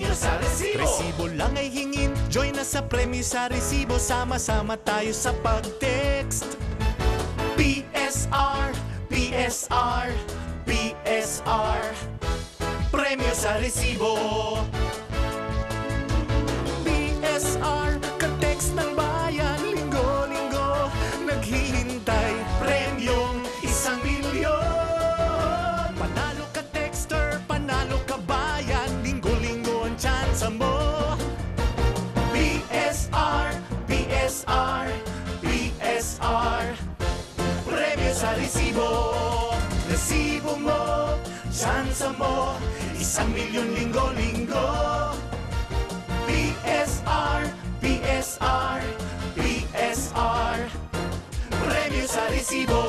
premyo sa resibo. Resibo lang ay hingin, join na sa premyo sa resibo. Sama-sama tayo sa pag-text. PSR, PSR, PSR, premyo sa resibo. PSR, ka-text ng bayan, linggo-linggo naghihintay. Premyong 1,000,000. Panalo ka texter, panalo ka bayan, linggo-linggo ang tsansa mo. PSR, PSR, PSR, premyo sa resibo. Resibo mo, tsansa mo, 1,000,000 linggo-linggo. PSR, PSR, PSR, premyo sa resibo.